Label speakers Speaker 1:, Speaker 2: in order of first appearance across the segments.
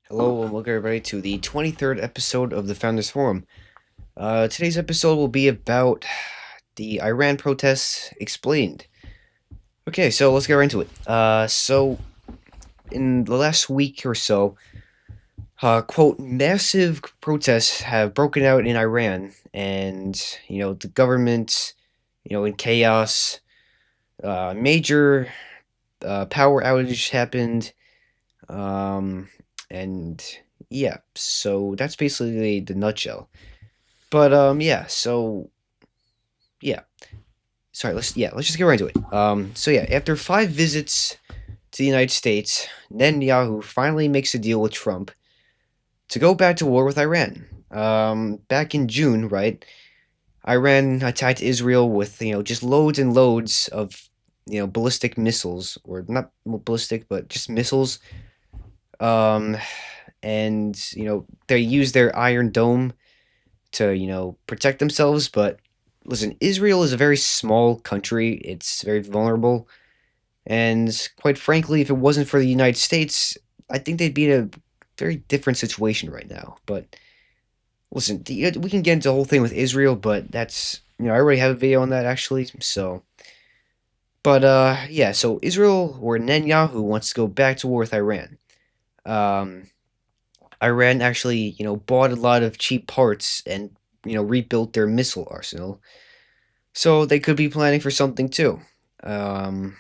Speaker 1: Hello and welcome everybody to the 23rd episode of the Founders Forum. Today's episode will be about the Iran protests explained. Okay, so let's get right into it. So in the last week or so, quote, massive protests have broken out in Iran, and the government, in chaos. Major power outage happened, um, and yeah, so that's basically the nutshell. But yeah, so yeah, sorry, let's just get right into it. So yeah, after 5 visits to the United States, Netanyahu finally makes a deal with Trump to go back to war with Iran. Back in June, right? Iran attacked Israel with just loads and loads of ballistic missiles, or not ballistic, but just missiles. Um, and they used their Iron Dome to protect themselves, but listen, Israel is a very small country. It's very vulnerable, and quite frankly, if it wasn't for the United States, I think they'd be in a very different situation right now. But listen, we can get into the whole thing with Israel, but that's I already have a video on that actually. So, but yeah, so Israel or Netanyahu wants to go back to war with Iran. Um, Iran actually bought a lot of cheap parts and rebuilt their missile arsenal. So they could be planning for something too. Um,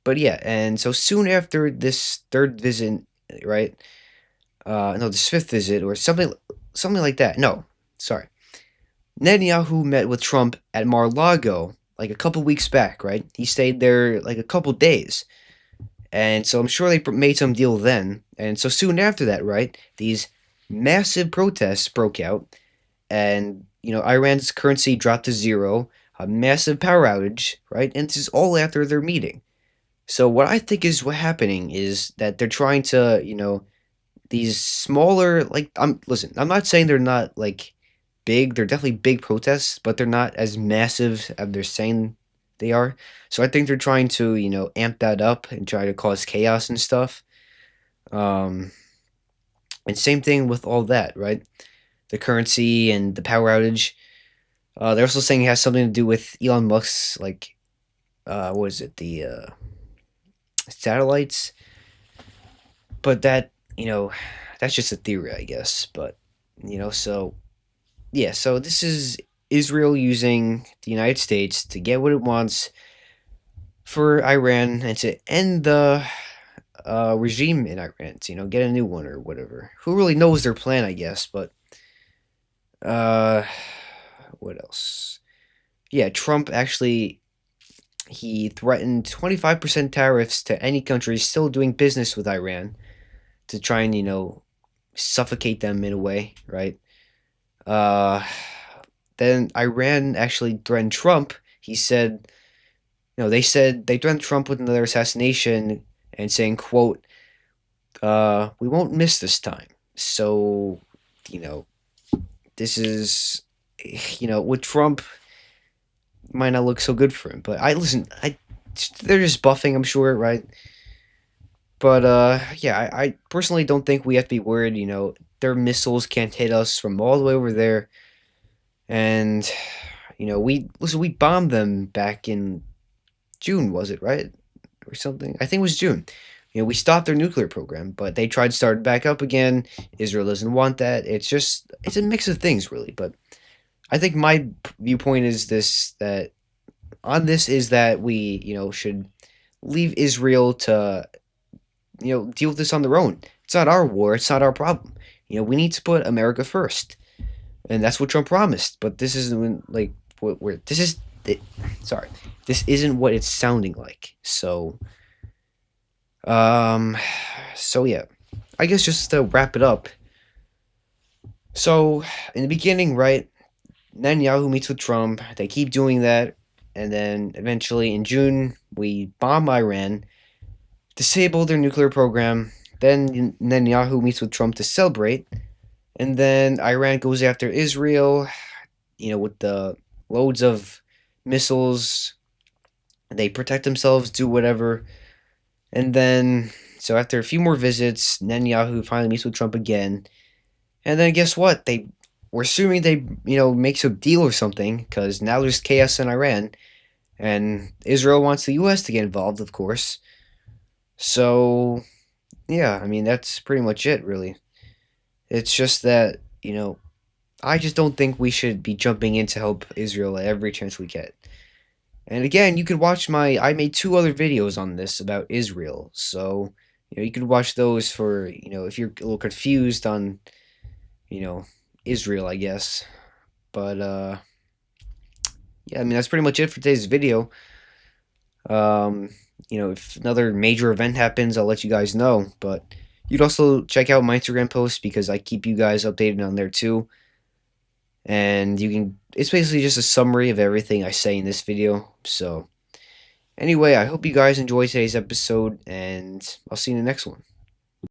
Speaker 1: but yeah, and so soon after this third visit, right? No, this fifth visit or something like that. No, sorry. Netanyahu met with Trump at Mar-a-Lago like a couple weeks back, right? He stayed there like a couple days. And so I'm sure they made some deal then. And so soon after that, right, these massive protests broke out, and Iran's currency dropped to zero, a massive power outage, right? And this is all after their meeting. So what I think is what happening is that they're trying to, these smaller like I'm not saying they're not like big, they're definitely big protests, but they're not as massive as they're saying they are. So I think they're trying to, amp that up and try to cause chaos and stuff. Um and same thing with all that, right? The currency and the power outage. They're also saying it has something to do with Elon Musk's like what is it, the satellites, but that's just a theory, I guess. But so yeah, so this is Israel using the United States to get what it wants for Iran and to end the regime in Iran. To, get a new one or whatever. Who really knows their plan? I guess, but uh, what else? Yeah, Trump actually he threatened 25% tariffs to any country still doing business with Iran to try and suffocate them in a way, right? Uh, then Iran actually threatened Trump. He said, they said they threatened Trump with another assassination and saying, "quote We won't miss this time." So, you know, this is, with Trump might not look so good for him. But I listen, they're just buffing, I'm sure, right? But yeah, I personally don't think we have to be worried. Their missiles can't hit us from all the way over there, and we bombed them back in June, was it right or something? I think it was June. We stopped their nuclear program, but they tried to start it back up again. Israel doesn't want that. It's a mix of things, really. But I think my viewpoint is that we should leave Israel to deal with this on their own. It's not our war. It's not our problem. We need to put America first, and that's what Trump promised. But this isn't like what we're. This is. It, sorry, this isn't what it's sounding like. Um, so yeah, I guess just to wrap it up. So in the beginning, right, Netanyahu meets with Trump. They keep doing that, and then eventually in June we bomb Iran, disable their nuclear program. Then Netanyahu meets with Trump to celebrate, and then Iran goes after Israel, with the loads of missiles. They protect themselves, do whatever, and then So after a few more visits, Netanyahu finally meets with Trump again, and then guess what? We're assuming they makes a deal or something because now there's chaos in Iran, and Israel wants the U.S. to get involved, of course. So yeah, I mean that's pretty much it, really. It's just that I just don't think we should be jumping in to help Israel at every chance we get. And again, you could watch I made two other videos on this about Israel. So, you could watch those for, if you're a little confused on, you know, Israel, I guess. But, yeah, I mean, that's pretty much it for today's video. Um, if another major event happens, I'll let you guys know. But you'd also check out my Instagram posts because I keep you guys updated on there too. And it's basically just a summary of everything I say in this video. So, anyway, I hope you guys enjoyed today's episode, and I'll see you in the next one.